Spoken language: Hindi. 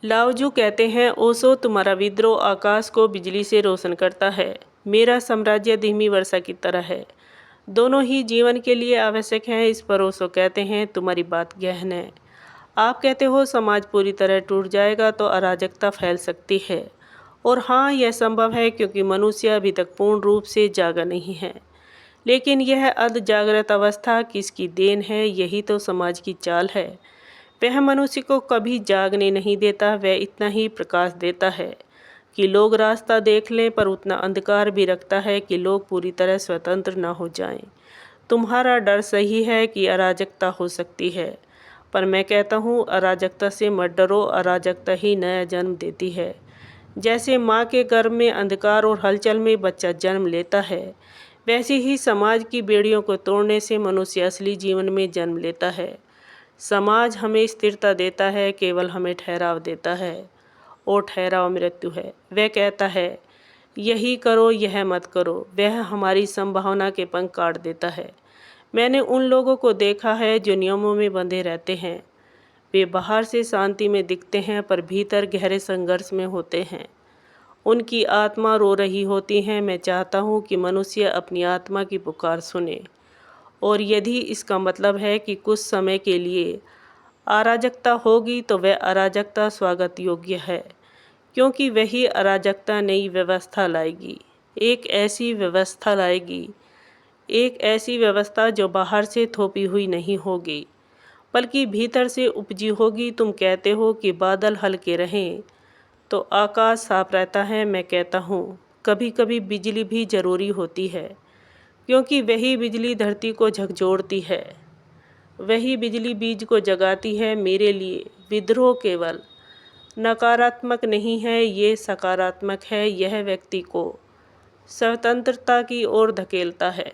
लाओजू कहते हैं, ओशो तुम्हारा विद्रोह आकाश को बिजली से रोशन करता है, मेरा साम्राज्य धीमी वर्षा की तरह है। दोनों ही जीवन के लिए आवश्यक हैं। इस पर ओशो कहते हैं, तुम्हारी बात गहन है। आप कहते हो समाज पूरी तरह टूट जाएगा तो अराजकता फैल सकती है। और हाँ, यह संभव है क्योंकि मनुष्य अभी तक पूर्ण रूप से जागा नहीं है। लेकिन यह अर्ध जागृत अवस्था किसकी देन है? यही तो समाज की चाल है। वह मनुष्य को कभी जागने नहीं देता, वह इतना ही प्रकाश देता है कि लोग रास्ता देख लें, पर उतना अंधकार भी रखता है कि लोग पूरी तरह स्वतंत्र न हो जाएं। तुम्हारा डर सही है कि अराजकता हो सकती है, पर मैं कहता हूँ अराजकता से मत डरो, अराजकता ही नया जन्म देती है। जैसे माँ के गर्भ में अंधकार और हलचल में बच्चा जन्म लेता है, वैसे ही समाज की बेड़ियों को तोड़ने से मनुष्य असली जीवन में जन्म लेता है। समाज हमें स्थिरता देता है, केवल हमें ठहराव देता है, और ठहराव मृत्यु है। वह कहता है यही करो, यह मत करो। वह हमारी संभावना के पंख काट देता है। मैंने उन लोगों को देखा है जो नियमों में बंधे रहते हैं। वे बाहर से शांति में दिखते हैं, पर भीतर गहरे संघर्ष में होते हैं। उनकी आत्मा रो रही होती है। मैं चाहता हूँ कि मनुष्य अपनी आत्मा की पुकार सुने, और यदि इसका मतलब है कि कुछ समय के लिए अराजकता होगी तो वह अराजकता स्वागत योग्य है, क्योंकि वही अराजकता नई व्यवस्था लाएगी। एक ऐसी व्यवस्था लाएगी, एक ऐसी व्यवस्था जो बाहर से थोपी हुई नहीं होगी, बल्कि भीतर से उपजी होगी। तुम कहते हो कि बादल हल्के रहें तो आकाश साफ रहता है। मैं कहता हूँ कभी कभी बिजली भी ज़रूरी होती है, क्योंकि वही बिजली धरती को झकझोरती है, वही बिजली बीज को जगाती है। मेरे लिए विद्रोह केवल नकारात्मक नहीं है, ये सकारात्मक है। यह व्यक्ति को स्वतंत्रता की ओर धकेलता है।